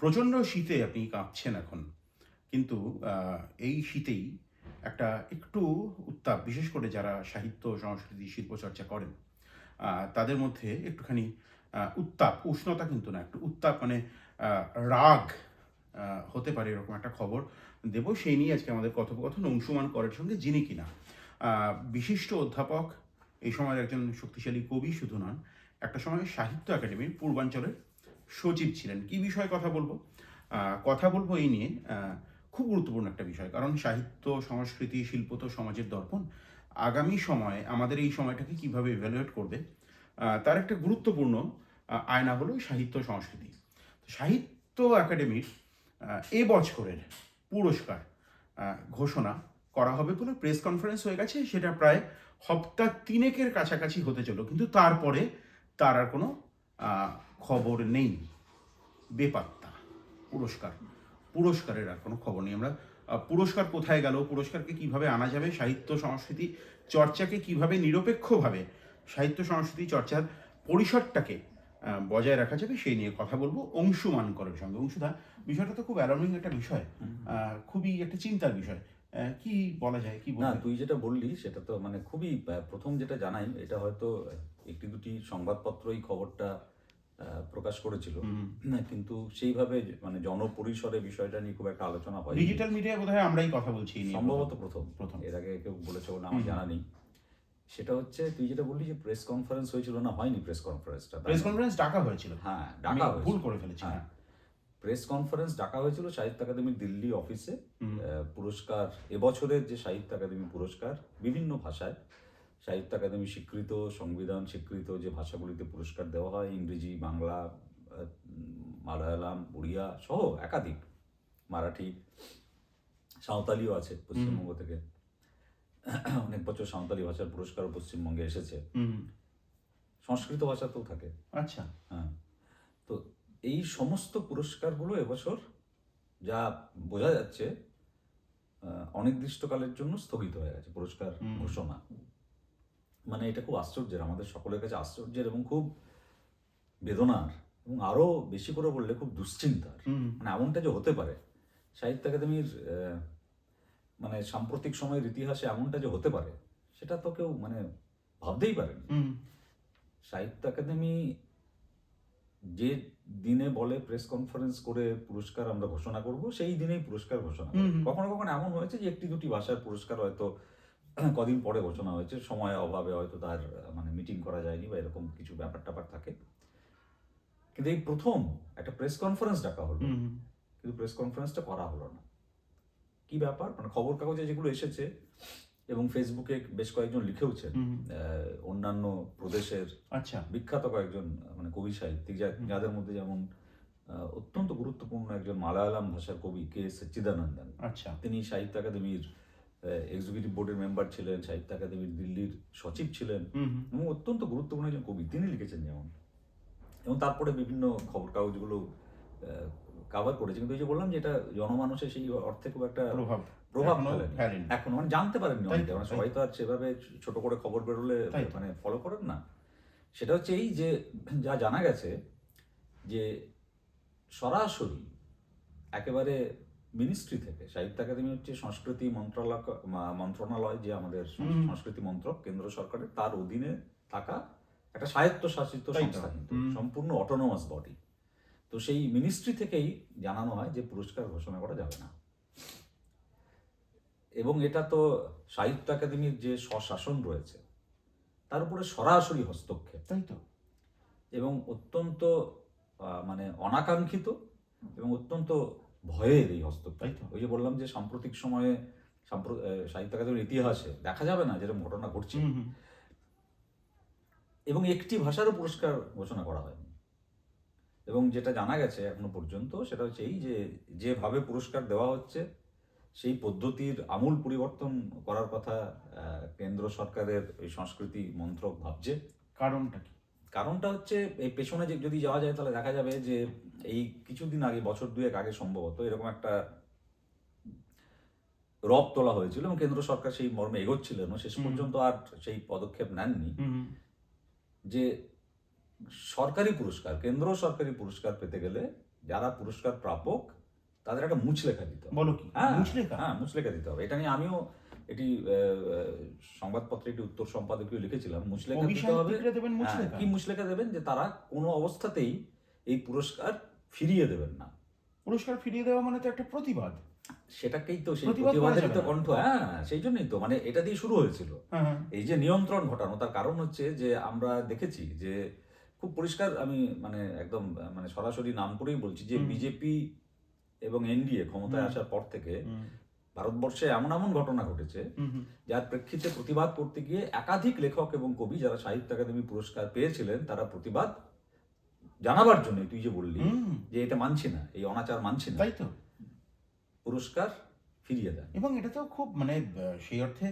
প্রচণ্ড শীতে আপনি কাঁপছেন এখন। কিন্তু এই শীতেই একটা একটু উত্তাপ, বিশেষ করে যারা সাহিত্য, সংস্কৃতি, শিল্পচর্চা করেন, তাদের মধ্যে একটুখানি উত্তাপ, উষ্ণতা কিন্তু না, একটু উত্তাপ মানে আ রাগ আ হতে পারে, এরকম একটা খবর দেব। সেই নিয়ে আজকে আমাদের কথোপকথন অংশুমান করের সঙ্গে, যিনি কিনা আ বিশিষ্ট অধ্যাপক, এই সময়ের একজন শক্তিশালী কবি শুধু নন, একটা সময় সাহিত্য একাডেমির পূর্বাঞ্চলের সচিব ছিলেন। কি বিষয়ে কথা বলবো? কথা বলবো এই নিয়ে, খুব গুরুত্বপূর্ণ একটা বিষয়। কারণ সাহিত্য, সংস্কৃতি, শিল্প তো সমাজের দর্পণ। আগামী সময়ে আমাদের এই সময়টাকে কিভাবে ইভ্যালুয়েট করবে, তার একটা গুরুত্বপূর্ণ আয়না হলো সাহিত্য সংস্কৃতি। সাহিত্য একাডেমির এ বছরের পুরস্কার ঘোষণা করা হবে বলে প্রেস কনফারেন্স হয়ে গেছে। সেটা প্রায় সপ্তাহ তিনেকের কাছাকাছি হতে চলল, কিন্তু তারপরে তার আর কোনো খবর নেই। বেপাত্তা। পুরস্কারের আর কোনো খবর নেই। আমরা পুরস্কার কোথায় গেল, পুরস্কারকে কিভাবে আনা যাবে, সাহিত্য সংস্কৃতি চর্চাকে কিভাবে নিরপেক্ষভাবে সাহিত্য সংস্কৃতি চর্চার পরিসরটাকে বজায় রাখা যাবে, সেই নিয়ে কথা বলবো অংশুমান করের সঙ্গে। অংশুদা, বিষয়টা তো খুব অ্যালার্মিং একটা বিষয়, খুবই একটা চিন্তার বিষয়। কি বলা যায়, কি না, বলবেন? তুই যেটা বললি সেটা তো মানে খুবই প্রথম যেটা জানাই, এটা হয়তো একটি দুটি সংবাদপত্র এই খবরটা প্রকাশ করেছিল। হুম। না, কিন্তু সেইভাবে মানে জনপরিসরে বিষয়টা নিয়ে খুব একটা আলোচনা হয়নি। ডিজিটাল মিডিয়ায় বোধহয় আমরাই কথা বলছি এই নিয়ে সম্ভবত প্রথম, প্রথম। এর আগে কেউ বলেছে বলে আমার জানা নেই। সেটা হচ্ছে তুই যেটা বললি যে প্রেস কনফারেন্স হয়েছিল, না হয়নি প্রেস কনফারেন্সটা, তাই প্রেস না? কনফারেন্স ডাকা হয়েছিল। হ্যাঁ, আমি ডাকা ভুল হয়েছিল। করে ফেলেছি, হ্যাঁ, হ্যাঁ। প্রেস কনফারেন্স ডাকা হয়েছিল সাহিত্য একাডেমির দিল্লি অফিসে। পুরস্কার, এবছরের যে সাহিত্য একাডেমি পুরস্কার, বিভিন্ন ভাষায় সাহিত্য একাডেমি স্বীকৃত, সংবিধান স্বীকৃত যে ভাষাগুলিতে পুরস্কার দেওয়া হয়, ইংরেজি, বাংলা, মালায়ালাম, উড়িয়া সহ একাধিক, মারাঠি, সাঁওতালিও আছে পশ্চিমবঙ্গ থেকে। অনেক বছর সাঁওতালি ভাষার পুরস্কারও পশ্চিমবঙ্গে এসেছে। সংস্কৃত ভাষাতেও থাকে। আচ্ছা। হ্যাঁ, তো এই সমস্ত পুরস্কারগুলো এবছর যা বোঝা যাচ্ছে অনির্দিষ্টকালের জন্য স্থগিত হয়ে গেছে পুরস্কার ঘোষণা। মানে এটা খুব আশ্চর্যের, আমাদের সকলের কাছে আশ্চর্যের এবং খুব বেদনার, এবং আরও বেশি করে বললে খুব দুশ্চিন্তার। মানে এমনটা যে হতে পারে সাহিত্য একাডেমির মানে সাম্প্রতিক সময়ের ইতিহাসে এমনটা যে হতে পারে, সেটা তো কেউ মানে ভাবতেই পারেনি। সাহিত্য একাডেমি যে দিনে বলে প্রেস কনফারেন্স করে পুরস্কার আমরা ঘোষণা করব, সেই দিনেই পুরস্কার ঘোষণা করে। কখনো কখনো এমন হয়েছে যে একটি দুটি ভাষার পুরস্কার হয়তো কদিন পরে ঘোষণা হয়েছে, সময় অভাবে হয়তো তার মানে মিটিং করা যায়নি বা এরকম কিছু ব্যাপার ট্যাপার থাকে। কিন্তু এই প্রথম একটা প্রেস কনফারেন্স ডাকা হলো, কিন্তু প্রেস কনফারেন্সটা করা হলো না। কি ব্যাপার, মানে খবর কাগজে যেগুলো এসেছে এবং ফেসবুকে বেশ কয়েকজন লিখেওছেন, অন্যান্য প্রদেশের আচ্ছা। বিখ্যাত কয়েকজন মানে কবি সাহিত্যিক, যাদের মধ্যে যেমন অত্যন্ত গুরুত্বপূর্ণ একজন মালায়ালাম ভাষার কবি কে সচ্চিদানন্দন। আচ্ছা। তিনি সাহিত্য একাডেমির এক্সিকিউটিভ বোর্ডের মেম্বার ছিলেন, সাহিত্য একাডেমির দিল্লির সচিব ছিলেন, এবং অত্যন্ত গুরুত্বপূর্ণ একজন কবি। তিনি লিখেছেন যেমন, এবং তারপরে বিভিন্ন খবর কাগজগুলো কাভার করেছে। কিন্তু এই যে বললাম যে এটা জনমানুষে সেই অর্থে খুব একটা প্রভাব ফেলেনি এখন, মানে জানতে পারেননি অনেকে, মানে সবাই তো আর সেভাবে ছোট করে খবর বেরোলে মানে ফলো করেন না। সেটা হচ্ছে এই যে যা জানা গেছে যে সরাসরি একেবারে মিনিস্ট্রি থেকে, সাহিত্য একাডেমি হচ্ছে সংস্কৃতি মন্ত্রণালয়, যে আমাদের সংস্কৃতি মন্ত্রক কেন্দ্র সরকারের, তার অধীনে থাকা একটা স্বায়ত্তশাসিত সংস্থা, কিন্তু সম্পূর্ণ অটোনোমাস বডি। তো সেই মিনিস্ট্রি থেকেই জানানো হয় যে পুরস্কার ঘোষণা করা যাবে না, এবং এটা তো সাহিত্য একাডেমির যে স্বশাসন রয়েছে তার উপরে সরাসরি হস্তক্ষেপ, তাই তো। এবং অত্যন্ত মানে অনাকাঙ্ক্ষিত এবং অত্যন্ত ভয়ের এই হস্তক্ষেপ। ওই যে বললাম যে সাম্প্রতিক সময়ে সাহিত্য একাডেমির ইতিহাসে দেখা যাবে না যেরকম ঘটনা ঘটছে, এবং একটি ভাষারও পুরস্কার ঘোষণা করা হয়নি। এবং যেটা জানা গেছে এখনো পর্যন্ত সেটা হচ্ছে এই যে যেভাবে পুরস্কার দেওয়া হচ্ছে সেই পদ্ধতির আমূল পরিবর্তন করার কথা কেন্দ্র সরকারের এই সংস্কৃতি মন্ত্রক ভাবছে। কারণটা কি? কারণটা হচ্ছে এই পেছনে যদি যাওয়া যায় তাহলে দেখা যাবে যে এই কিছুদিন আগে, বছর দুয়েক আগে সম্ভবত, এরকম একটা রব তোলা হয়েছিল এবং কেন্দ্র সরকার সেই মর্মে এগোচ্ছিলেন, শেষ পর্যন্ত আর সেই পদক্ষেপ নেননি, যে সরকারি পুরস্কার, কেন্দ্র সরকারি পুরস্কার পেতে গেলে যারা পুরস্কার প্রাপক তাদের একটা মুচলেখা দিতে হবে। বলো কি হ্যাঁ মুচলেখা? হ্যাঁ, মুচলেখা দিতে হবে। এটা নিয়ে আমিও এটি সংবাদপত্রে একটি উত্তর সম্পাদকীয় লিখেছিলাম। মুচলেখা দিতে হবে। অভিসাহিত্যিকরা দেবেন হ্যাঁ, মুচলেখা? কি মুচলেখা দেবেন? যে তারা কোনো অবস্থাতেই এই পুরস্কার ফিরিয়ে দেবেন না। পুরস্কার ফিরিয়ে দেওয়া মানে তো একটা প্রতিবাদ। সেটাকেই তো, সেই প্রতিবাদ করা প্রতিবাদেরই যাবে তো না। কণ্ঠ। হ্যাঁ, সেই জন্যই তো মানে এটা দিয়ে শুরু হয়েছিল। হ্যাঁ, হ্যাঁ। এই যে নিয়ন্ত্রণ ঘটানো, তার কারণ হচ্ছে যে আমরা দেখেছি যে খুব পরিষ্কার, আমি মানে একদম মানে সরাসরি নাম করেই বলছি যে বিজেপি এবং এনডিএ ক্ষমতায় আসার পর থেকে ভারতবর্ষে এমন এমন ঘটনা ঘটেছে যার প্রেক্ষিতে প্রতিবাদ করতে গিয়ে একাধিক লেখক এবং কবি যারা সাহিত্য একাডেমি পুরস্কার পেয়েছিলেন তারা প্রতিবাদ জানাবার জন্য, তুই যে বললি যে এটা মানছি না, এই অনাচার মানছি না, তাই তো। পুরস্কার ফিরিয়ে দেন। এবং এটা তো খুব মানে সেই অর্থে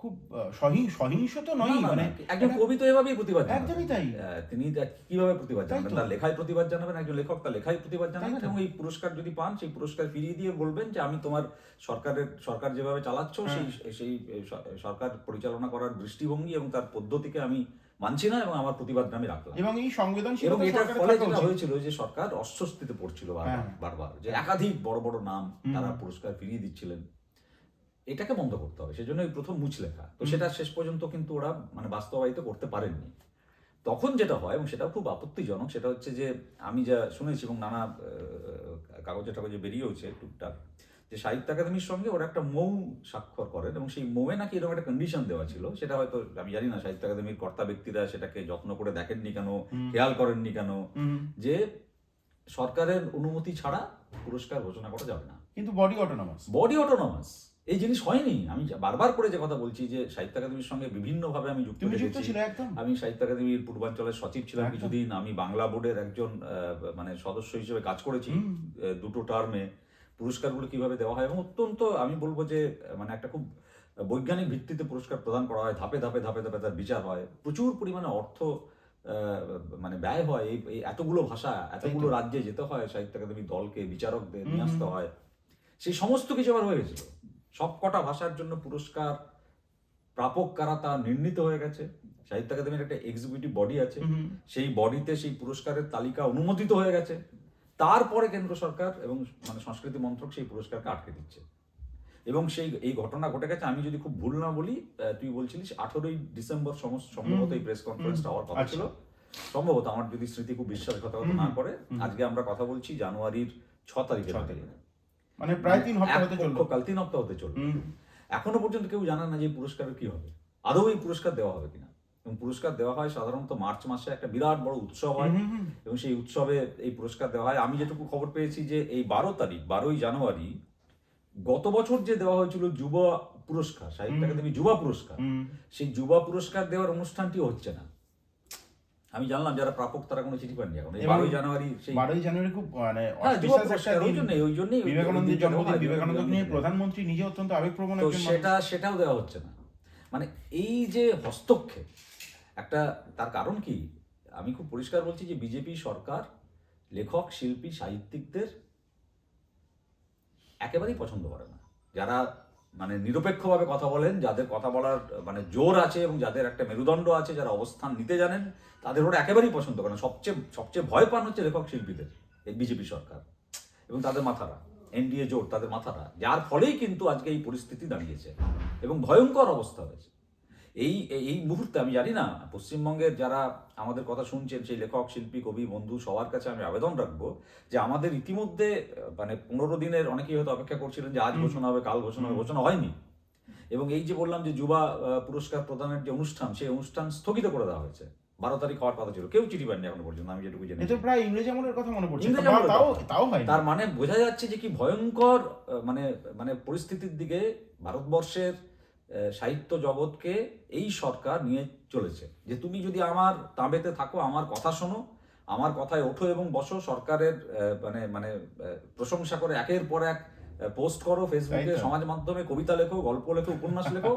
খুব সহিংস তো নয়, না, না, মানে না, একজন কবি তো এভাবেই প্রতিবাদ জানাবেন। একদমই তাই। তিনি কিভাবে প্রতিবাদ তাই জানাবেন? তো। তার লেখায় প্রতিবাদ জানাবেন, একজন লেখক তার লেখায় প্রতিবাদ জানাবেন, তাই তো। এবং এই পুরস্কার যদি পান সেই পুরস্কার ফিরিয়ে দিয়ে বলবেন যে আমি তোমার সরকার যেভাবে চালাচ্ছ সেই সরকার পরিচালনা করার দৃষ্টিভঙ্গি এবং তার পদ্ধতিকে আমি মানছি না এবং আমার প্রতিবাদটা আমি রাখলাম। এবং এই সংবেদনশীলতা এবং এটার সরকারের ফলে থাকা যেটা উচিত। হয়েছিল যে সরকার অস্বস্তিতে পড়ছিল হ্যাঁ। বারবার, যে একাধিক বড় বড় নাম তারা পুরস্কার ফিরিয়ে দিচ্ছিলেন। এটাকে বন্ধ করতে হবে, সেজন্য এই প্রথম মুচলেখা। তো সেটা শেষ পর্যন্ত কিন্তু ওরা মানে বাস্তবায়িত করতে পারেননি। তখন যেটা হয়, এবং সেটা খুব আপত্তিজনক, সেটা হচ্ছে যে আমি যা শুনেছি এবং নানা কাগজে টাগজে বেরিয়েওছে টুকটাক, যে সাহিত্য একাডেমির সঙ্গে ওরা একটা মৌ স্বাক্ষর করেন এবং সেই মৌয়ে নাকি এরকম একটা কন্ডিশন দেওয়া ছিল। সেটা হয়তো আমি জানি না সাহিত্য একাডেমির কর্তা ব্যক্তিরা সেটাকে যত্ন করে দেখেননি কেন, খেয়াল করেননি কেন, যে সরকারের অনুমতি ছাড়া পুরস্কার ঘোষণা করা যাবে না। কিন্তু বডি অটোনমাস এই জিনিস হয়নি। আমি বারবার করে যে কথা বলছি যে সাহিত্য একাডেমির সঙ্গে বিভিন্নভাবে আমি যুক্ত তুমি যুক্ত থেকেছি। ছিলে একদম। আমি সাহিত্য একাডেমির পূর্বাঞ্চলের সচিব ছিলাম একদম। কিছুদিন। আমি বাংলা বোর্ডের একজন মানে সদস্য হিসেবে কাজ করেছি দুটো টার্মে। পুরস্কারগুলো কিভাবে দেওয়া হয় এবং অত্যন্ত আমি বলবো যে মানে একটা খুব বৈজ্ঞানিক ভিত্তিতে পুরস্কার প্রদান করা হয়, ধাপে ধাপে ধাপে ধাপে তার বিচার হয়, প্রচুর পরিমাণে অর্থ মানে ব্যয় হয়। এই এতগুলো ভাষা, এতগুলো রাজ্যে যেতে হয়, সাহিত্য একাডেমির দলকে, বিচারকদের নিয়ে আসতে হয়। সেই সমস্ত কিছু আবার হয়ে গেছিল। সব কটা ভাষার জন্য পুরস্কার প্রাপক কারা তা নির্ণীত হয়ে গেছে। সাহিত্য একাডেমির একটা এক্সিকিউটিভ বডি আছে, সেই বডিতে সেই পুরস্কারের তালিকা অনুমোদিত হয়ে গেছে। তারপরে কেন্দ্র সরকার এবং মানে সংস্কৃতি মন্ত্রক সেই পুরস্কারকে আটকে দিচ্ছে। এবং এই ঘটনা ঘটে গেছে, আমি যদি খুব ভুল না বলি, তুই বলছিলিস 18ই ডিসেম্বর সম্ভবত এই প্রেস কনফারেন্সটা হওয়ার কথা ছিল, সম্ভবত, আমার যদি স্মৃতি খুব বিশ্বাসঘাতকতা না করে। আজকে আমরা কথা বলছি জানুয়ারির 6 তারিখে, মানে প্রায় 3 সপ্তাহ হতে চললো। কাল 3 সপ্তাহ হতে চললো। এখনো পর্যন্ত কেউ জানে না যে এই পুরস্কারের কি হবে, আদৌ এই পুরস্কার দেওয়া হবে কিনা। এবং পুরস্কার দেওয়া হয় সাধারণত মার্চ মাসে, একটা বিরাট বড় উৎসব হয় এবং সেই উৎসবে এই পুরস্কার দেওয়া হয়। আমি যেটুকু খবর পেয়েছি যে এই 12ই জানুয়ারি গত বছর যে দেওয়া হয়েছিল যুবা পুরস্কার, সাহিত্য একাডেমি যুবা পুরস্কার, সেই যুবা পুরস্কার দেওয়ার অনুষ্ঠানটিও হচ্ছে না। আমি জানলাম যারা প্রাপক তারা কোনো চিঠি পাননি এখন। 12ই জানুয়ারি, সেই 12ই জানুয়ারি খুব মানে ওই জন্যই বিবেকানন্দের জন্মদিন, বিবেকানন্দ নিয়ে প্রধানমন্ত্রী নিজে অত্যন্ত আবেগপ্রবণ তো একজন মানুষ। সেটাও দেওয়া হচ্ছে না। মানে এই যে হস্তক্ষেপ একটা, তার কারণ কি? আমি খুব পরিষ্কার বলছি যে বিজেপি সরকার লেখক, শিল্পী, সাহিত্যিকদের একেবারেই পছন্দ করে না। যারা মানে নিরপেক্ষভাবে কথা বলেন, যাদের কথা বলার মানে জোর আছে এবং যাদের একটা মেরুদণ্ড আছে, যারা অবস্থান নিতে জানেন, তাদের ওরা একেবারেই পছন্দ করে না। সবচেয়ে ভয় পান হচ্ছে লেখক শিল্পীদের, এই বিজেপি সরকার এবং তাদের মাথারা, এনডিএ জোট, তাদের মাথারা, যার ফলেই কিন্তু আজকে এই পরিস্থিতি দাঁড়িয়েছে এবং ভয়ঙ্কর অবস্থা হয়েছে। এই মুহূর্তে আমি জানি না পশ্চিমবঙ্গের যারা আমাদের কথা শুনছেন, সেই লেখক, শিল্পী, কবি, বন্ধু, সবার কাছে আমি আবেদন রাখবো যে আমাদের ইতিমধ্যে মানে 15 দিনের অনেকেই হয়তো অপেক্ষা করছিলেন যে আজ ঘোষণা হবে, কাল ঘোষণা হবে, ঘোষণা হয়নি। এবং এই যে বললাম যে যুবা পুরস্কার প্রদানের যে অনুষ্ঠান, সেই অনুষ্ঠান স্থগিত করে দেওয়া হয়েছে। 12 তারিখ হওয়ার কথা ছিল, কেউ চিঠি পাননি এখনো পর্যন্ত, আমি যেটুকু জেনেছি। এটা প্রায় ইংরেজ আমলের কথা মনে পড়ছে। ইংরেজ আমলের তাও হয়। তার মানে বোঝা যাচ্ছে যে কি ভয়ঙ্কর মানে পরিস্থিতির দিকে ভারতবর্ষের সাহিত্য জগৎকে এই সরকার নিয়ে চলেছে। যে তুমি যদি আমার তাঁবেতে থাকো, আমার কথা শোনো, আমার কথায় ওঠো এবং বসো, সরকারের মানে প্রশংসা করে একের পর এক পোস্ট করো ফেসবুকে, সমাজ মাধ্যমে, কবিতা লেখো, গল্প লেখো, উপন্যাস লেখো,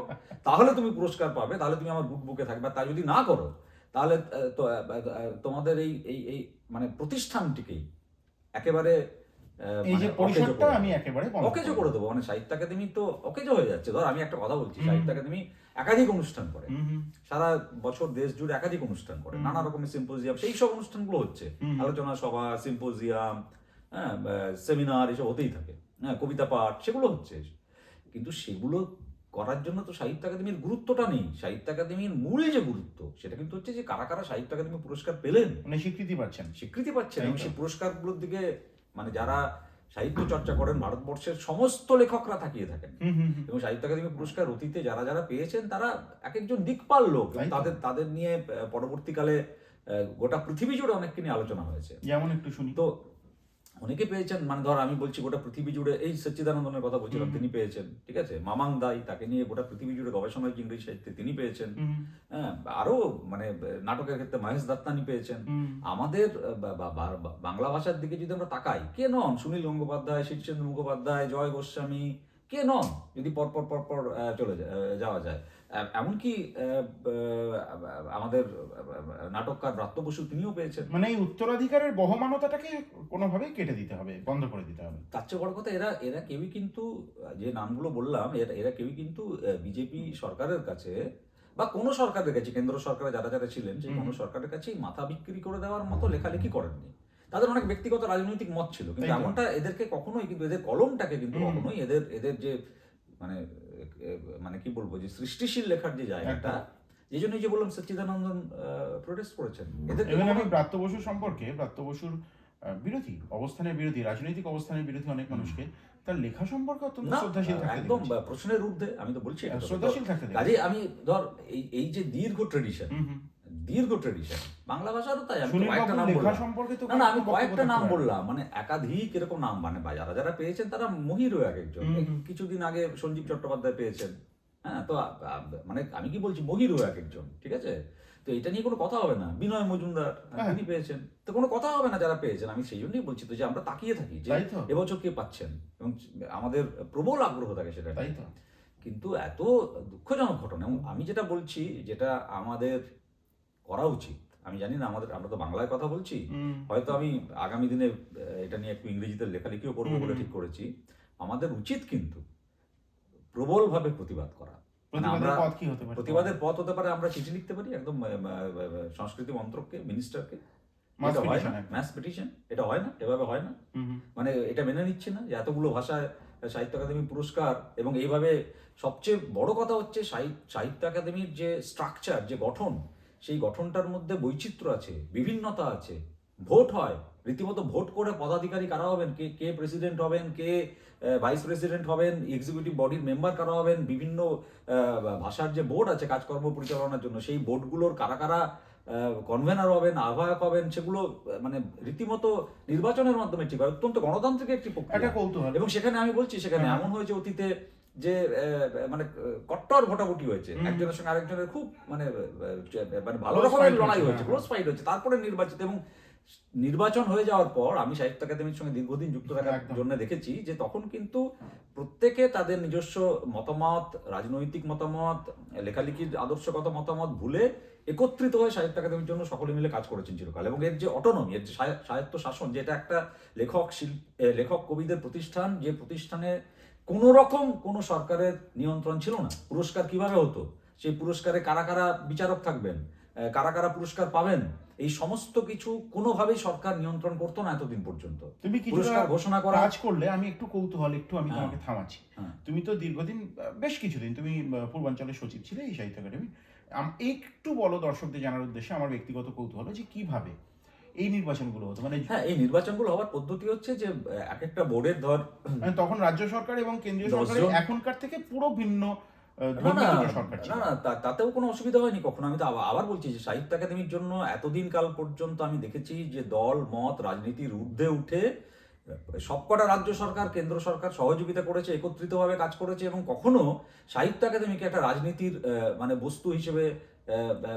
তাহলে তুমি পুরস্কার পাবে, তাহলে তুমি আমার বুকে থাকবে। তাই যদি না করো তাহলে তোমাদের এই মানে প্রতিষ্ঠানটিকেই একেবারে এই যে পরিসরটা আমি একেবারে অকেজো করে দেবো। মানে সাহিত্য একাডেমি তো অকেজো হয়ে যাচ্ছে। ধর আমি একটা কথা বলছি, সাহিত্য একাডেমি একাধিক অনুষ্ঠান করে, সারা বছর দেশ জুড়ে একাধিক অনুষ্ঠান করে, নানা রকমের সিম্পোজিয়াম, সেই সব অনুষ্ঠানগুলো হচ্ছে, আলোচনা সভা, সিম্পোজিয়াম, হ্যাঁ, সেমিনার এসব হতেই থাকে, হ্যাঁ, কবিতা পাঠ সেগুলো হচ্ছে, কিন্তু সেগুলো করার জন্য তো সাহিত্য একাডেমির গুরুত্বটা নেই। সাহিত্য একাডেমির মূল যে গুরুত্ব সেটা কিন্তু হচ্ছে যে কারা কারা সাহিত্য একাডেমি পুরস্কার পেলেন, মানে স্বীকৃতি পাচ্ছেন। স্বীকৃতি পাচ্ছেন, তাই এবং তো। সেই পুরস্কারগুলোর দিকে মানে যারা সাহিত্য চর্চা করেন ভারতবর্ষের সমস্ত লেখকরা তাকিয়ে থাকেন। হুম হুম হুম। এবং সাহিত্য একাডেমি পুরস্কার অতীতে যারা যারা পেয়েছেন তারা এক একজন দিকপাল লোক, তাই তো। তাদের তাদের নিয়ে পরবর্তীকালে গোটা পৃথিবী জুড়ে অনেককে নিয়ে আলোচনা হয়েছে। যেমন একটু শুনি। তো অনেকে পেয়েছেন, মানে ধর আমি বলছি গোটা পৃথিবী জুড়ে, এই সচ্চিদানন্দনের কথা বলছিলাম, তিনি পেয়েছেন, ঠিক আছে, মামাং দাই, তাকে নিয়ে গোটা পৃথিবী জুড়ে গবেষণা হয়েছে ইংরেজি সাহিত্যে, তিনি পেয়েছেন। হুম হ্যাঁ, আরো মানে নাটকের ক্ষেত্রে মহেশ দত্তানি পেয়েছেন। হুম। আমাদের বাংলা ভাষার দিকে যদি আমরা তাকাই, কে নন? সুনীল গঙ্গোপাধ্যায়, শীর্ষেন্দু মুখোপাধ্যায়, জয় গোস্বামী, কে নন? যদি পরপর পরপর যাওয়া যায়, এমনকি আমাদের নাটককার ব্রাত্য বসু, তিনিও পেয়েছেন। মানে এই উত্তরাধিকারের বহমানতাটাকে কোনোভাবেই কেটে দিতে হবে, বন্ধ করে দিতে হবে। তার চেয়ে বড় কথা, এরা এরা কেউই কিন্তু, যে নামগুলো বললাম, এরা এরা কেউই কিন্তু বিজেপি সরকারের কাছে বা কোনো সরকারের কাছে, কেন্দ্র সরকারে যারা যারা ছিলেন সেই কোনো সরকারের কাছেই মাথা বিক্রি করে দেওয়ার মতো লেখালেখি করেননি। তাদের অনেক ব্যক্তিগত রাজনৈতিক মত ছিল, কিন্তু তাই তো। এমনটা এদেরকে কখনোই, কিন্তু এদের কলমটাকে কিন্তু কখনোই এদের এদের যে মানে মানে কি বলবো, যে সৃষ্টিশীল লেখার যে জায়গাটা, এই জন্যই যে বললাম সচ্চিদানন্দন প্রোটেস্ট করেছেন এদের। এবং আমি ব্রাত্য বসু সম্পর্কে, ব্রাত্য বসুর বিরোধী অবস্থানের বিরোধী, রাজনৈতিক অবস্থানের বিরোধী অনেক মানুষকে তার লেখা সম্পর্কে অত্যন্ত না, শ্রদ্ধাশীল থাকতে একদম দেখেছি। প্রশ্নের ঊর্ধ্বে, আমি তো বলছি এটা তো। শ্রদ্ধাশীল থাকতে দেখেছি। কাজে আমি ধর এই এই যে দীর্ঘ ট্রেডিশন, বাংলা ভাষারও তাই, আমি তো সুনীল কয়েকটা বাবুর নাম লেখা বললাম। সম্পর্কে তো না না, আমি বক্তব্য কয়েকটা থাকতে নাম পারে। বললাম, মানে একাধিক এরকম নাম, মানে বা যারা যারা পেয়েছেন তারা মহিরও এক একজন। এই কিছুদিন আগে সঞ্জীব চট্টোপাধ্যায় পেয়েছেন, হ্যাঁ, তো মানে আমি কি বলছি, মহিরও এক একজন, ঠিক আছে। তো এটা নিয়ে কোনো কথা হবে না। বিনয় মজুমদার, তিনি পেয়েছেন, তো কোনো কথা হবে না যারা পেয়েছেন। আমি সেই জন্যই বলছি তো, যে আমরা তাকিয়ে থাকি যে তাই তো। এবছর কে পাচ্ছেন, এবং আমাদের প্রবল আগ্রহ থাকে সেটা। তাই তো। কিন্তু এত দুঃখজনক ঘটনা, এবং আমি যেটা বলছি, যেটা আমাদের করা উচিত, আমি জানি না আমাদের, আমরা তো বাংলায় কথা বলছি, হয়তো আমি আগামী দিনে এটা নিয়ে একটু ইংরেজিতে লেখালেখিও করবো বলে ঠিক করেছি। আমাদের উচিত কিন্তু প্রবলভাবে প্রতিবাদ করা। মানে আমরা, প্রতিবাদের পথ কি হতে পারে? প্রতিবাদের পথ হতে পারে, আমরা চিঠি লিখতে পারি একদম সংস্কৃতি মন্ত্রককে, মিনিস্টারকে। Mass এটা হয় না, petition, ম্যাস পিটিশন, এটা হয় না, এভাবে হয় না। মানে এটা মেনে নিচ্ছি না যে এতগুলো ভাষায় সাহিত্য একাডেমি পুরস্কার, এবং এইভাবে সবচেয়ে বড় কথা হচ্ছে সাহিত্য একাডেমির যে স্ট্রাকচার, যে গঠন, সেই গঠনটার মধ্যে বৈচিত্র্য আছে, বিভিন্নতা আছে, ভোট হয়, রীতিমতো ভোট করে পদাধিকারী কারা হবেন, কে কে প্রেসিডেন্ট হবেন, কে ভাইস প্রেসিডেন্ট হবেন, এক্সিকিউটিভ বডির মেম্বার কারা হবেন, বিভিন্ন ভাষার যে বোর্ড আছে কাজকর্ম পরিচালনার জন্য, সেই বোর্ডগুলোর কারা কারা কনভেনার হবেন, আহ্বায়ক হবেন, সেগুলো মানে রীতিমতো নির্বাচনের মাধ্যমে ঠিক হয়। অত্যন্ত গণতান্ত্রিক একটি একটা প্রক্রিয়া। কৌতূহল। এবং সেখানে আমি বলছি, সেখানে এমন হয়েছে অতীতে যে মানে কট্টর ভোটাভুটি হয়েছে, একজনের সঙ্গে আরেকজনের খুব মানে মানে ভালো Close রকমের fight লড়াই হয়েছে, হয়েছে, ক্লোজ ফাইট হয়েছে, তারপরে নির্বাচিত। এবং নির্বাচন হয়ে যাওয়ার পর আমি সাহিত্য একাডেমির সঙ্গে দীর্ঘদিন যুক্ত থাকার একদম। জন্য দেখেছি যে তখন কিন্তু প্রত্যেকে তাদের নিজস্ব মতামত, রাজনৈতিক মতামত, লেখালেখির আদর্শগত মতামত ভুলে একত্রিত হয়ে সাহিত্য একাডেমির জন্য সকলে মিলে কাজ করেছেন চিরকাল। এবং এর যে অটোনমি, এর যে সাহিত্য শাসন, যেটা একটা লেখক কবিদের প্রতিষ্ঠান, যে প্রতিষ্ঠানে কোনো রকম কোনো সরকারের নিয়ন্ত্রণ ছিল না। পুরস্কার কিভাবে হতো, সেই পুরস্কারে কারা কারা বিচারক থাকবেন, কারা কারা পুরস্কার পাবেন, এই সমস্ত কিছু কোনোভাবেই সরকার নিয়ন্ত্রণ করতো না এতদিন পর্যন্ত। তুমি কিছুটা পুরস্কার ঘোষণা করা কাজ করলে, আমি একটু কৌতূহল, একটু আমি তোমাকে থামাচ্ছি। হ্যাঁ। তুমি তো দীর্ঘদিন, বেশ কিছুদিন তুমি পূর্বাঞ্চলের সচিব ছিলে এই সাহিত্য একাডেমি। একটু বলো দর্শকদের জানার উদ্দেশ্যে, আমার ব্যক্তিগত কৌতূহল, যে কিভাবে এই নির্বাচনগুলো হতো। মানে হ্যাঁ, এই নির্বাচনগুলো হওয়ার পদ্ধতি হচ্ছে যে এক একটা বোর্ডের ধর, মানে তখন রাজ্য সরকার এবং কেন্দ্রীয় 10 সরকারের জন। এখনকার থেকে পুরো ভিন্ন না না ধর্মীয় সরকার ছিল। না না, তাতেও কোনো অসুবিধা হয়নি কখনো। আমি তো আবার বলছি যে সাহিত্য একাডেমির জন্য এতদিন কাল পর্যন্ত আমি দেখেছি যে দল মত রাজনীতির ঊর্ধ্বে উঠে সবকটা রাজ্য সরকার, কেন্দ্র সরকার সহযোগিতা করেছে, একত্রিতভাবে কাজ করেছে, এবং কখনো সাহিত্য একাডেমিকে একটা রাজনীতির মানে বস্তু হিসেবে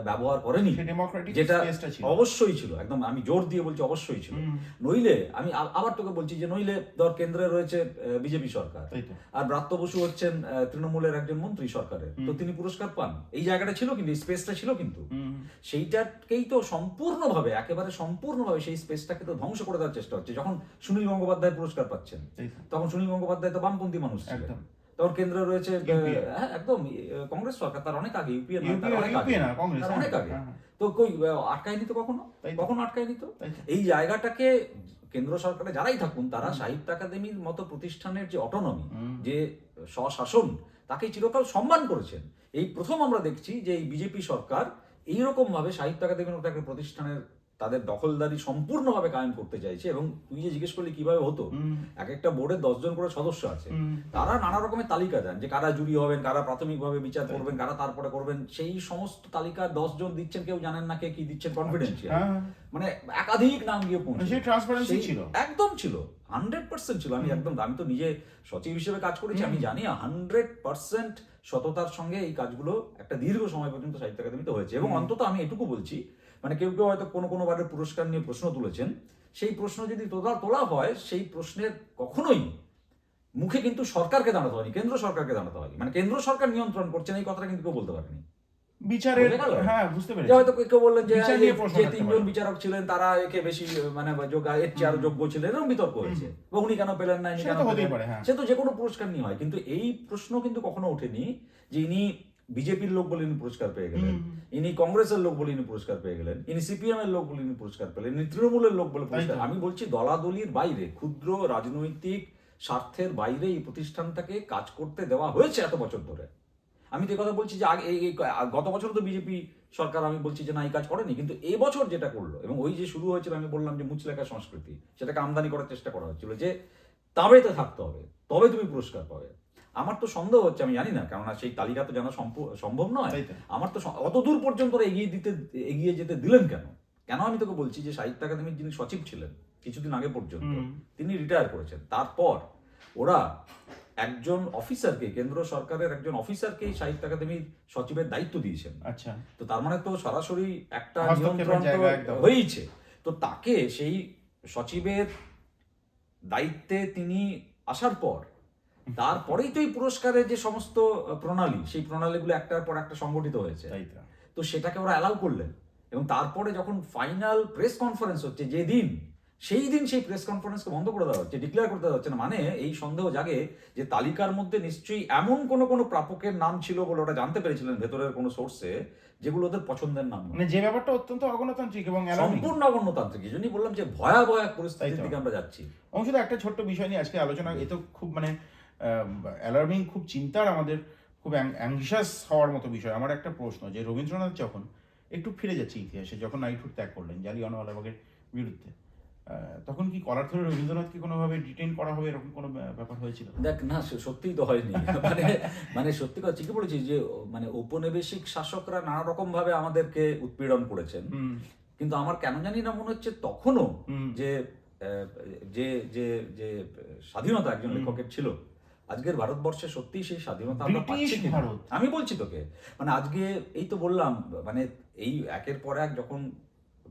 ব্যবহার করেনি, সেই ডেমোক্রেটিক যেটা স্পেসটা ছিল। অবশ্যই ছিল। একদম আমি জোর দিয়ে বলছি, অবশ্যই ছিল। নইলে আমি আবার তোকে বলছি যে নইলে ধর কেন্দ্রে রয়েছে বিজেপি সরকার, তাই তো। আর ব্রাত্য বসু হচ্ছেন তৃণমূলের একজন মন্ত্রী সরকারের, তো তিনি পুরস্কার পান। এই জায়গাটা ছিল, কিন্তু এই স্পেসটা ছিল, কিন্তু সেইটাকেই তো সম্পূর্ণভাবে, একেবারে সম্পূর্ণভাবে সেই স্পেসটাকে তো ধ্বংস করে দেওয়ার চেষ্টা হচ্ছে। যখন সুনীল গঙ্গোপাধ্যায় পুরস্কার পাচ্ছেন, তাই তো। তখন সুনীল গঙ্গোপাধ্যায় তো বামপন্থী মানুষ ছিলেন। একদম। তখন কেন্দ্রে রয়েছে UPA হ্যাঁ একদম কংগ্রেস সরকার, তার অনেক আগে, ইউপিএ UPA না, কংগ্রেস, তার অনেক হ্যাঁ, আগে। হ্যাঁ, হ্যাঁ। তো কই আটকায়নি তো কখনো, তাই তো। কখনো আটকায়নি তো। তাই তো। এই জায়গাটাকে কেন্দ্র সরকারে যারাই থাকুন তারা সাহিত্য একাডেমির মতো প্রতিষ্ঠানের যে অটোনমি, যে স্বশাসন, তাকে চিরকাল সম্মান করেছেন। এই প্রথম আমরা দেখছি যে এই বিজেপি সরকার এইরকম ভাবে সাহিত্য একাডেমির মতো একটা প্রতিষ্ঠানের তাদের দখলদারি সম্পূর্ণভাবে কায়েম করতে চাইছে। এবং তুই যে জিজ্ঞেস করলি কিভাবে হতো, এক একটা বোর্ডে 10 জন করে সদস্য আছে, তারা নানা রকমের তালিকা দেন যে কারা জুরি হবেন, কারা প্রাথমিকভাবে বিচার করবেন, কারা তারপরে করবেন। সেই সমস্ত তালিকা 10 জন দিচ্ছেন, কেউ জানেন না কে কি দিচ্ছেন, কনফিডেন্সিয়াল। মানে একাধিক নাম গিয়ে পৌঁছে, ট্রান্সপারেন্সি ছিল, একদম ছিল, 100% ছিল। আমি তো নিজে সচিব হিসেবে কাজ করেছি, আমি জানি 100% সততার সঙ্গে এই কাজগুলো একটা দীর্ঘ সময় পর্যন্ত সাহিত্য একাডেমিতে হয়েছে। এবং অন্তত আমি এটুকু বলছি, মানে কেউ কেউ হয়তো কোনো বারের পুরস্কার নিয়ে প্রশ্ন তুলেছেন, সেই প্রশ্ন যদি তোলা হয়, সেই প্রশ্নের কখনোই মুখে কিন্তু সরকারকে দাঁড়াতে হয়নি, কেন্দ্র সরকারকে দাঁড়াতে হয়নি। মানে কেন্দ্র সরকার নিয়ন্ত্রণ করছেন এই কথাটা কিন্তু কেউ বলতে পারেনি বিচারের। হ্যাঁ, বুঝতে পেরেছি। হয়তো কেউ বললেন যে 3জন বিচারক ছিলেন তারা একে বেশি মানে এর চেয়ে আরো যোগ্য ছিলেন, এরকম বিতর্ক হয়েছে, বা উনি কেন পেলেন না, সে তো যে কোনো পুরস্কার নিয়ে হয়। কিন্তু এই প্রশ্ন কিন্তু কখনো ওঠেনি যে ইনি বিজেপির লোক বলে ইনি পুরস্কার পেয়ে গেলেন, ইনি কংগ্রেসের লোক বলে ইনি পুরস্কার পেয়ে গেলেন, ইনি সিপিএম এর লোক বলে ইনি পুরস্কার পেলেন, ইনি তৃণমূলের লোক বলে পুরস্কার। আমি বলছি দলাদলির বাইরে, ক্ষুদ্র রাজনৈতিক স্বার্থের বাইরে এই প্রতিষ্ঠানটাকে কাজ করতে দেওয়া হয়েছে এত বছর ধরে। আমি তো এই কথা বলছি যে গত বছর তো বিজেপি সরকার, আমি বলছি যে না এই কাজ করেনি, কিন্তু এবছর যেটা করলো, এবং ওই যে শুরু হয়েছিল আমি বললাম যে মুচলেখা সংস্কৃতি, সেটাকে আমদানি করার চেষ্টা করা হচ্ছিল যে তাবেতে থাকতে হবে, তবে তুমি পুরস্কার পাবে। আমার তো সন্দেহ হচ্ছে, আমি জানি না, কেননা সেই তালিকা তো জানা সম্ভব নয়। আমার তো অত দূর পর্যন্ত এগিয়ে যেতে দিলেন কেন? আমি তোকে বলছি যে সাহিত্য একাডেমির যিনি সচিব ছিলেন কিছুদিন আগে পর্যন্ত, তিনি রিটায়ার করেছেন। তারপর ওরা একজন অফিসারকে, কেন্দ্র সরকারের একজন অফিসারকে সাহিত্য একাডেমির সচিবের দায়িত্ব দিয়েছেন। আচ্ছা, তো তার মানে তো সরাসরি একটা নিয়ন্ত্রণ হয়েছে। তো তাকে সেই সচিবের দায়িত্বে তিনি আসার পর, তারপরেই তো এই পুরস্কারের যে সমস্ত প্রণালী, সেই প্রণালীগুলো একটার পর একটা সংগঠিত হয়েছে। তো সেটাকে ওরা অ্যালাউ করলেন। এবং তারপরে যখন ফাইনাল প্রেস কনফারেন্স হচ্ছে যেদিন, সেই দিন সেই প্রেস কনফারেন্সকে বন্ধ করে দেওয়া হচ্ছে, ডিক্লেয়ার করতে দেওয়া হচ্ছে না। মানে এই সন্দেহ জাগে যে তালিকার মধ্যে নিশ্চয়ই এমন কোনো প্রাপকের নাম ছিল বলে ওরা জানতে পেরেছিলেন ভেতরের কোনো সোর্সে, যেগুলো ওদের পছন্দের নাম, মানে যে ব্যাপারটা অত্যন্ত অগণতান্ত্রিক এবং সম্পূর্ণ অগণতান্ত্রিক। এই জন্যই বললাম যে ভয়াবহ এক পরিস্থিতির দিকে আমরা যাচ্ছি। শুধু একটা ছোট্ট বিষয় নিয়ে আজকে আলোচনা, এ তো খুব মানে অ্যালার্মিং, খুব চিন্তার, আমাদের খুব অ্যাংশাস হওয়ার মতো বিষয়। আমার একটা প্রশ্ন, যে রবীন্দ্রনাথ যখন একটু ফিরে যাচ্ছে ইতিহাসে, যখন নাইটহুড ত্যাগ করলেন জালিয়ানওয়ালাবাগের বিরুদ্ধে, তখন কি কলার ধরে রবীন্দ্রনাথকে কোনোভাবে ডিটেইন করা হবে, এরকম কোনো ব্যাপার হয়েছিল? দেখ না, সত্যিই তো হয়নি। মানে সত্যি কথা ঠিকই বলেছি যে মানে ঔপনিবেশিক শাসকরা নানা রকম ভাবে আমাদেরকে উৎপীড়ন করেছেন, কিন্তু আমার কেন জানি না মনে হচ্ছে তখনও যে যে যে যে স্বাধীনতা একজন লেখকের ছিল, আজকের ভারতবর্ষে সত্যি সেই স্বাধীনতা আমরা পাচ্ছি কিনা। আমি বলছি তোকে, মানে আজকে এই তো বললাম, মানে এই একের পর এক যখন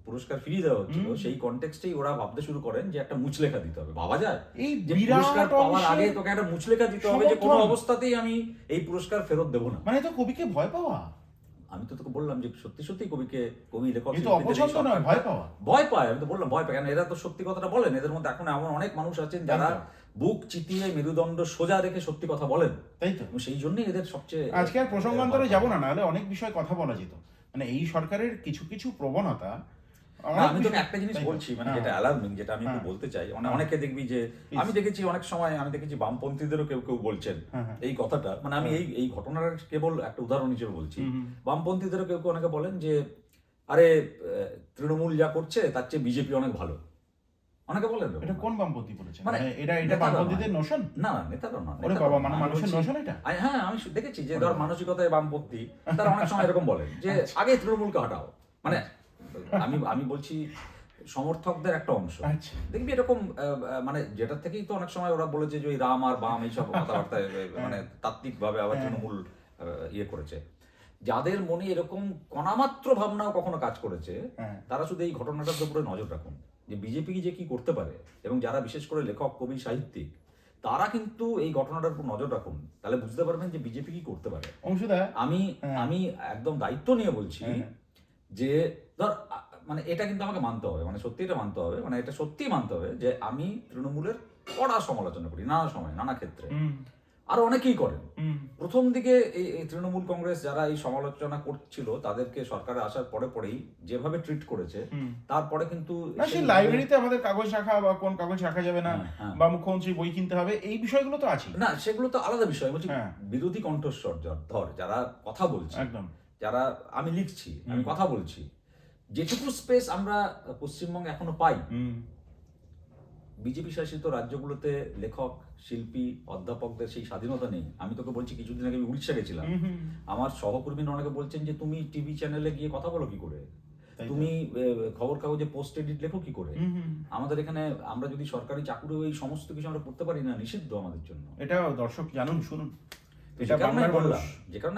পুরস্কার ফিরিয়ে দেওয়া হচ্ছিল, সেই কনটেক্সটেই ওরা ভাবতে শুরু করেন যে একটা মুচলেখা দিতে হবে। ভাবা যায় এই পুরস্কার পাওয়ার আগে তোকে একটা মুচলেখা দিতে হবে যে কোনো অবস্থাতেই আমি এই পুরস্কার ফেরত দেবো না। মানে তো কবিকে ভয় পাওয়া। আমি তো তোকে বললাম যে সত্যি কবি লেখক ভয় পায়। আমি তো বললাম ভয় পায়, কেন এরা তো সত্যি কথাটা বলেন। এদের মধ্যে এখন এমন অনেক মানুষ আছেন যারা বুক চিতিয়ে মেরুদণ্ড সোজা রেখে সত্যি কথা বলেন, তাই তো। সেই জন্যই এদের সবচেয়ে, আজকে আর প্রসঙ্গান্তরে যাবো না, নাহলে অনেক বিষয় কথা বলা যেত। মানে এই সরকারের কিছু প্রবণতা, আমি তোকে একটা জিনিস বলছি, মানে যেটা অ্যালার্মিং, যেটা আমি বলতে চাই, অনেকে দেখবি যে আমি দেখেছি অনেক সময়, আমি দেখেছি বামপন্থীদেরও কেউ বলছেন এই কথাটা। মানে আমি এই ঘটনার কেবল একটা উদাহরণ হিসেবে বলছি। বামপন্থীদেরও কেউ অনেকে বলেন যে আরে তৃণমূল যা করছে তার চেয়ে বিজেপি অনেক ভালো, অনেকে বলেন। এটা কোন বামপন্থী বলেছে? মানে এটা বামপন্থীদের নোশন না, নেতারা না। ওরে বাবা, মানে মানুষের নোশন এটা। হ্যাঁ, আমি দেখেছি যে ধর মানসিকতায় বামপন্থী, তারা অনেক সময় এরকম বলেন যে আগে তৃণমূলকে হটাও। মানে আমি বলছি সমর্থকদের একটা অংশ দেখবি এরকম, মানে যেটা থেকেই তো অনেক সময় ওরা বলেছে যে ওই রাম আর বাম এইসব কথাবার্তা, মানে তাত্ত্বিক ভাবে আবার তৃণমূল ইয়ে করেছে। যাদের মনে এরকম কণামাত্র ভাবনাও কখনো কাজ করেছে, তারা শুধু এই ঘটনাটার উপরে নজর রাখুন যে বিজেপি যে কি করতে পারে, এবং যারা বিশেষ করে লেখক, কবি, সাহিত্যিক, তারা কিন্তু এই ঘটনাটার উপর নজর রাখুন, তাহলে বুঝতে পারবেন যে বিজেপি কি করতে পারে। আমি একদম দায়িত্ব নিয়ে বলছি যে ধর, মানে এটা কিন্তু আমাকে মানতে হবে, মানে সত্যি এটা মানতে হবে, মানে এটা সত্যি মানতে হবে যে আমি তৃণমূলের কড়া সমালোচনা করি নানা সময়, নানা ক্ষেত্রে। আরো অনেকেই করেন। হুম, প্রথম দিকে এই তৃণমূল কংগ্রেস যারা এই সমালোচনা করছিল তাদেরকে সরকারে আসার পরেই যেভাবে ট্রিট করেছে, হুম। তারপরে কিন্তু না, সেই লাইব্রেরিতে আমাদের কাগজ রাখা বা কোন কাগজ রাখা যাবে না, হ্যাঁ, হ্যাঁ। বা মুখ্যমন্ত্রী বই কিনতে হবে, এই বিষয়গুলো তো আছে। না, সেগুলো তো আলাদা বিষয়। বলছি হ্যাঁ। বিরোধী কণ্ঠস্বর ধর যারা কথা বলছে, একদম। যারা আমি লিখছি, আমি কথা বলছি, যেটুকু স্পেস আমরা পশ্চিমবঙ্গে এখনো পাই, হুম, বিজেপি শাসিত রাজ্যগুলোতে লেখক, শিল্পী, অধ্যাপকদের সেই স্বাধীনতা নেই। আমি তোকে বলছি, কিছুদিন আগে আমি উড়িষ্যা গেছিলাম, হুম, হুম। আমার সহকর্মীরা অনেকে বলছেন যে তুমি টিভি চ্যানেলে গিয়ে কথা বলো কি করে, তাই তো। তুমি খবর কাগজে পোস্ট এডিট লেখো কি করে। হুম, হুম। আমাদের এখানে আমরা যদি সরকারি চাকুরি এই সমস্ত কিছু আমরা করতে পারি না, নিষিদ্ধ আমাদের জন্য। এটা দর্শক জানুন, শুনুন। এটা যে কারণে বাংলার মানুষ,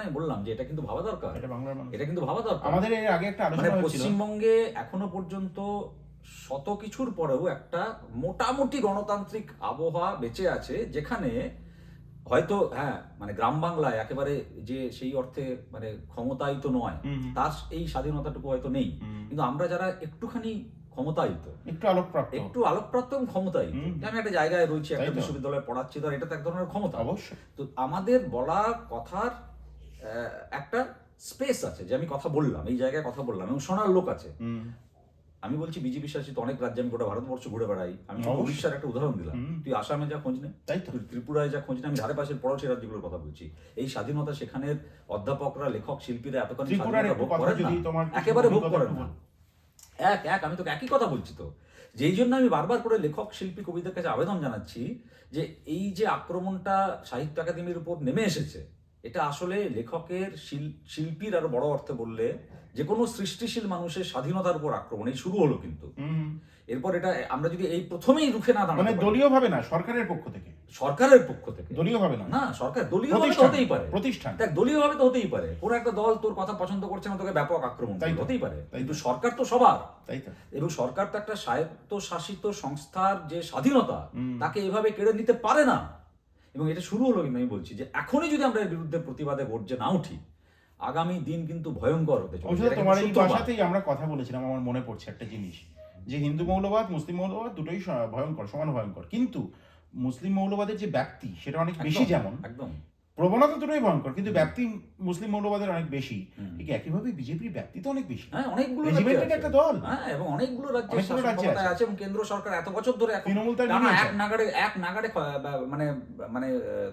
আমি বললাম যে এটা কিন্তু ভাবা দরকার, এটা বাংলার মানুষ। এটা কিন্তু ভাবা দরকার। আমাদের এর আগে একটা মানে আলোচনা হয়েছিল। পশ্চিমবঙ্গে এখনো পর্যন্ত শত কিছুর পরেও একটা মোটামুটি গণতান্ত্রিক আবহাওয়া বেঁচে আছে, যেখানে হয়তো হ্যাঁ মানে গ্রাম বাংলায় একেবারে যে সেই অর্থে মানে ক্ষমতায়িত নয়, হুম, হুম। তার এই স্বাধীনতাটুকু হয়তো নেই, হুম। কিন্তু আমরা যারা একটুখানি ক্ষমতায়িত, একটু আলোকপ্রাপ্ত। একটু আলোকপ্রাপ্ত এবং ক্ষমতায়িত, হুম। যে আমি একটা জায়গায় রয়েছি, তাই একটা তো। বিশ্ববিদ্যালয়ে পড়াচ্ছি, ধর এটা তো এক ধরনের ক্ষমতা। অবশ্যই। তো আমাদের বলা কথার একটা স্পেস আছে, যে আমি কথা বললাম, এই জায়গায় কথা বললাম এবং শোনার লোক আছে। হুম। আমি বলছি বিজেপি শাসিত অনেক রাজ্যে আমি গোটা ভারতবর্ষ ঘুরে বেড়াই, আমি তোকে অবশ্যই। উড়িষ্যার একটা উদাহরণ দিলাম, হুম। তুই আসামে যা খোঁজ নে, তাই তো। তুই ত্রিপুরায় যা খোঁজ নে, আমি ধারে পাশের পড়োশি রাজ্যগুলোর কথা বলছি। এই স্বাধীনতা সেখানের অধ্যাপকরা, লেখক, শিল্পীরা এতখানি ত্রিপুরার স্বাধীনতা একটু ভোগ কথা করেন যদি না, তোমার কিছু একেবারে ভোগ অভিজ্ঞতা করেন একটু না। বল। আমি তোকে একই কথা বলছি তো, যেই জন্য আমি বারবার করে লেখক, শিল্পী, কবিদের কাছে আবেদন জানাচ্ছি যে এই যে আক্রমণটা সাহিত্য একাডেমির উপর নেমে এসেছে, এটা আসলে লেখকের, শিল্পীর, আরো বড় অর্থে বললে যে কোনো সৃষ্টিশীল মানুষের স্বাধীনতার উপর আক্রমণ, এই শুরু হলো কিন্তু। হুম। এরপর এটা আমরা যদি এই প্রথমেই রুখে না দাঁড়াতে মানে পারি, দলীয় ভাবে না, সরকারের পক্ষ থেকে। সরকারের পক্ষ থেকে, দলীয় ভাবে না। না সরকার দলীয় ভাবে তো প্রতিষ্ঠান, হতেই পারে, প্রতিষ্ঠান। দেখ দলীয় ভাবে তো হতেই পারে, কোনো একটা দল তোর কথা পছন্দ করছে না, তোকে ব্যাপক আক্রমণ তাই করলো, তো। হতেই পারে, তাই কিন্তু তো। সরকার তো সবার, তাই তো। এবং সরকার তো একটা স্বায়ত্তশাসিত সংস্থার যে স্বাধীনতা, হুম। তাকে এভাবে কেড়ে নিতে পারে না। এবং এটা শুরু হলো, কিন্তু আমি বলছি যে এখনই যদি আমরা এর বিরুদ্ধে প্রতিবাদে গর্জে না উঠি, আগামী দিন কিন্তু ভয়ঙ্কর হতে চলেছে। অবশ্য এটা কিন্তু তোমার এই সূত্রপাত। ভাষাতেই আমরা কথা বলেছিলাম, আমার মনে পড়ছে একটা জিনিস, যে হিন্দু মৌলবাদ, মুসলিম মৌলবাদ দুটোই ভয়ঙ্কর, সমান ভয়ঙ্কর, কিন্তু মুসলিম মৌলবাদের যে ব্যাপ্তি সেটা অনেক বেশি, একদম, যেমন একদম প্রবণতা দুটোই ভয়ঙ্কর, কিন্তু ব্যাপ্তি মুসলিম মৌলবাদের অনেক বেশি। হুম। ঠিক একইভাবে বিজেপির ব্যাপ্তি তো অনেক বেশি। হ্যাঁ, অনেকগুলো Regimented রাজ্যে আছে। একটা দল। হ্যাঁ, এবং অনেকগুলো রাজ্যে অনেকগুলো শাসন রাজ্যে ক্ষমতায় আছে। আছে, এবং কেন্দ্র সরকার এত বছর ধরে এখন তৃণমূল তার টানা নিয়েছে। এক নাগাড়ে মানে মানে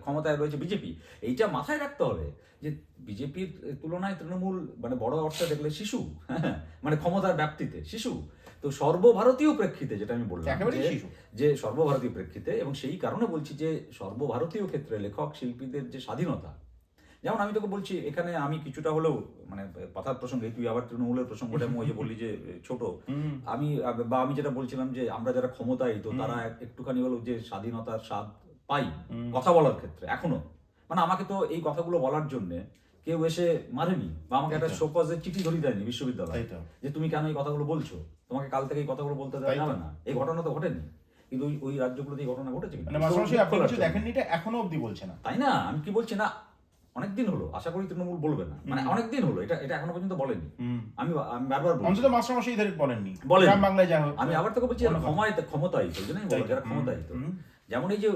ক্ষমতায় রয়েছে বিজেপি। এইটা মাথায় রাখতে হবে যে বিজেপির তুলনায় তৃণমূল মানে বড় অর্থে দেখলে শিশু, হ্যাঁ, মানে ক্ষমতার ব্যাপ্তিতে শিশু। তো সর্বভারতীয় প্রেক্ষিতে যেটা আমি বললাম, একেবারেই শিশু। যে সর্বভারতীয় প্রেক্ষিতে, এবং সেই কারণে বলছি যে সর্বভারতীয় ক্ষেত্রে লেখক, শিল্পীদের যে স্বাধীনতা, যেমন আমি তোকে বলছি, এখানে আমি কিছুটা হলেও মানে কথার প্রসঙ্গে তুই আবার তৃণমূলের প্রসঙ্গটা আমি ওই যে বললি যে ছোট, হুম। আমি যেটা বলছিলাম যে আমরা যারা ক্ষমতায়িত তারা একটুখানি হলেও যে স্বাধীনতার স্বাদ পাই কথা বলার ক্ষেত্রে এখনো, মানে আমাকে তো এই কথাগুলো বলার জন্য কেউ এসে মারেনি, বা আমাকে একটা শোকজের চিঠি ধরিয়ে দেয়নি বিশ্ববিদ্যালয়ে, তাই তো। যে তুমি কেন এই কথাগুলো বলছো, তোমাকে কাল থেকে এই কথাগুলো বলতে দেওয়া তাই তো। যাবে না। এই ঘটনা তো ঘটেনি, কিন্তু ওই রাজ্যগুলোতে এই ঘটনা ঘটেছে কিন্তু। মানে মাঝামাঝি আপনি কিছু দেখেননি, এটা এখনো অবধি বলছে না। তাই না, আমি কি বলছি না, অনেকদিন হলো, আশা করি তৃণমূল বলবে না, মানে অনেকদিন হলো, এটা এখনো পর্যন্ত বলেনি। আমি বারবার বলছি, অন্তত মাস্টারমশাই ধরে বলেননি, বলেননি। গ্রাম বাংলায় যা হোক। আমি আবার তোকে বলছি যারা ক্ষমতায়িত, ওই জন্যই বললাম যারা ক্ষমতায়িত। যেমন এই যে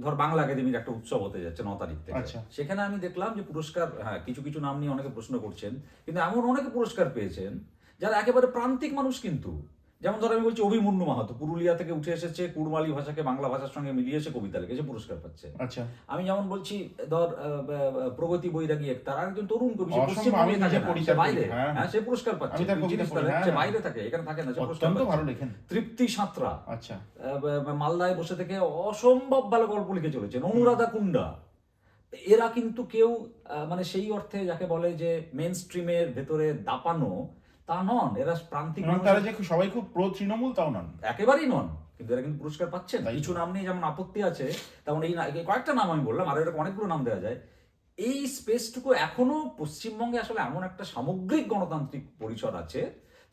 ধর বাংলা একাডেমির একটা উৎসব হতে যাচ্ছে 9 তারিখ থেকে, আচ্ছা। সেখানে আমি দেখলাম যে পুরস্কার, হ্যাঁ কিছু কিছু নাম নিয়ে অনেকে প্রশ্ন করছেন, কিন্তু এমন অনেকে পুরস্কার পেয়েছেন যারা একেবারে প্রান্তিক মানুষ কিন্তু, যেমন ধর আমি বলছি অভিমন্যু মাহাতো, পুরুলিয়া থেকে উঠে এসেছে, কুড়মালি ভাষাকে বাংলা ভাষার সঙ্গে মিলিয়ে এসে কবিতা লিখেছে, পুরস্কার পাচ্ছে। আচ্ছা। আমি যেমন বলছি ধর প্রগতি বৈরাগী, তার একজন তরুণ কবি, সে অসম্ভব, পশ্চিমবঙ্গে আমি থাকে নিজে না, পরিচয় সে বাইরে, করি, হ্যাঁ। হ্যাঁ সে পুরস্কার পাচ্ছে, আমি তার তুই কবিতা চিনিস পড়ি, তাহলে? হ্যাঁ, সে হ্যাঁ। বাইরে থাকে, এখানে থাকে না, সে পুরস্কার অত্যন্ত পাচ্ছে। ভালো লেখেন। তৃপ্তি সাঁতরা আচ্ছা। মালদায় বসে থেকে অসম্ভব ভালো গল্প লিখে চলেছেন। অনুরাধা কুন্ডা, এরা কিন্তু কেউ মানে সেই অর্থে যাকে বলে যে মেন স্ট্রিমের ভেতরে দাপানো তা নন, এরা প্রান্তিক এবং তারা যে সবাই খুব প্রো তৃণমূল তাও নন, একেবারেই নন, কিন্তু এরা কিন্তু পুরস্কার পাচ্ছেন। তাই তো। কিছু নাম নিয়ে যেমন আপত্তি আছে, তেমন এই কয়েকটা নাম আমি বললাম, আর এরকম অনেকগুলো নাম দেওয়া যায়। এই স্পেসটুকু এখনো পশ্চিমবঙ্গে আসলে এমন একটা সামগ্রিক গণতান্ত্রিক পরিসর আছে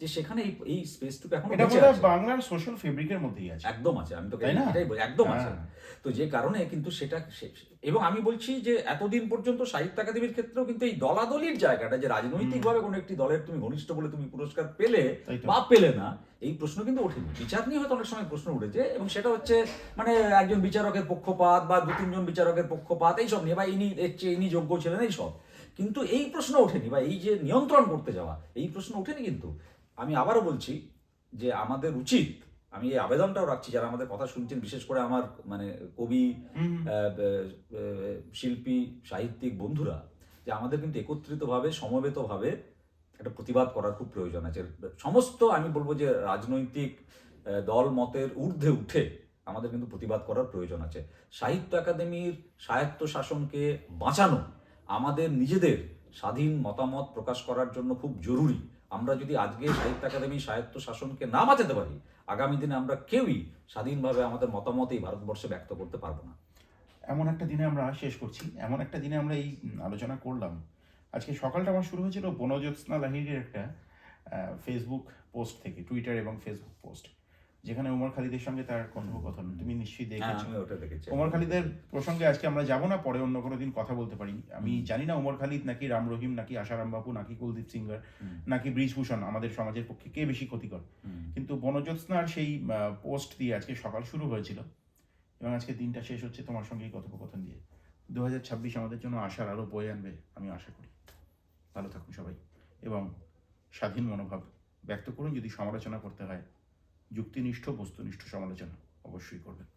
যে সেখানে এই স্পেসটুকু এখনো এটা বেঁচে বোধহয় আছে। বাংলার সোশ্যাল ফেব্রিকের মধ্যেই আছে। একদম আছে, আমি তোকে তাই না? এটাই বলি, একদম আছে। হ্যাঁ। তো যে কারণে কিন্তু সেটা এবং আমি বলছি যে এতদিন পর্যন্ত সাহিত্য একাডেমির ক্ষেত্রেও কিন্তু এই দলাদলির জায়গাটা, যে রাজনৈতিকভাবে কোনো একটি দলের তুমি ঘনিষ্ঠ বলে তুমি পুরস্কার পেলে তাই তো। বা পেলে না, এই প্রশ্ন কিন্তু ওঠেনি। বিচার নিয়ে হয়তো অনেক সময় প্রশ্ন উঠেছে, এবং সেটা হচ্ছে মানে একজন বিচারকের পক্ষপাত বা 2-3 জন বিচারকের পক্ষপাত এইসব নিয়ে, বা ইনি এর চেয়ে ইনি যোগ্য ছিলেন এইসব, কিন্তু এই প্রশ্ন ওঠেনি, বা এই যে নিয়ন্ত্রণ করতে যাওয়া এই প্রশ্ন ওঠেনি। কিন্তু আমি আবারও বলছি যে আমাদের উচিত, আমি এই আবেদনটাও রাখছি যারা আমাদের কথা শুনছেন, বিশেষ করে আমার মানে কবি, শিল্পী, সাহিত্যিক বন্ধুরা, যে আমাদের কিন্তু একত্রিতভাবে সমবেতভাবে একটা প্রতিবাদ করার খুব প্রয়োজন আছে। সমস্ত আমি বলবো যে রাজনৈতিক দল মতের ঊর্ধ্বে উঠে আমাদের কিন্তু প্রতিবাদ করার প্রয়োজন আছে। সাহিত্য একাডেমির স্বায়ত্ত শাসনকে বাঁচানো আমাদের নিজেদের স্বাধীন মতামত প্রকাশ করার জন্য খুব জরুরি। আমরা যদি আজকে সাহিত্য একাডেমি স্বায়ত্ত শাসনকে না বাঁচাতে পারি, আগামী দিনে আমরা কেউই স্বাধীনভাবে আমাদের মতামত এই ভারতবর্ষে ব্যক্ত করতে পারবো না। এমন একটা দিনে আমরা শেষ করছি, এমন একটা দিনে আমরা এই আলোচনা করলাম। আজকে সকালটা আমার শুরু হয়েছিল বনজ্যোৎস্না লাহিড়ীর একটা ফেসবুক পোস্ট থেকে, টুইটার এবং ফেসবুক পোস্ট, যেখানে ওমর খালিদের সঙ্গে তার কথোপকথন তুমি নিশ্চয়ই হ্যাঁ, দেখেছো। আমি ওটা দেখেছি। ওমর খালিদের প্রসঙ্গে আজকে আমরা যাব না, পরে অন্য কোনো দিন কথা বলতে পারি। আমি জানি না ওমর খালিদ নাকি রাম রহিম নাকি আশারাম বাপু নাকি কুলদীপ সিংহার নাকি ব্রিজভূষণ আমাদের সমাজের পক্ষে কে বেশি ক্ষতিকর, কিন্তু বনজ্যোৎস্নার সেই পোস্ট দিয়ে আজকে সকাল শুরু হয়েছিল এবং আজকে দিনটা শেষ হচ্ছে তোমার সঙ্গে এই কথোপকথন দিয়ে। 2026 আমাদের জন্য আশার আলো বয়ে আনবে আমি আশা করি। ভালো থাকুন সবাই এবং স্বাধীন মনোভাব ব্যক্ত করুন। যদি সমালোচনা করতে হয়, যুক্তিনিষ্ঠ বস্তুনিষ্ঠ সমালোচনা অবশ্যই করবেন।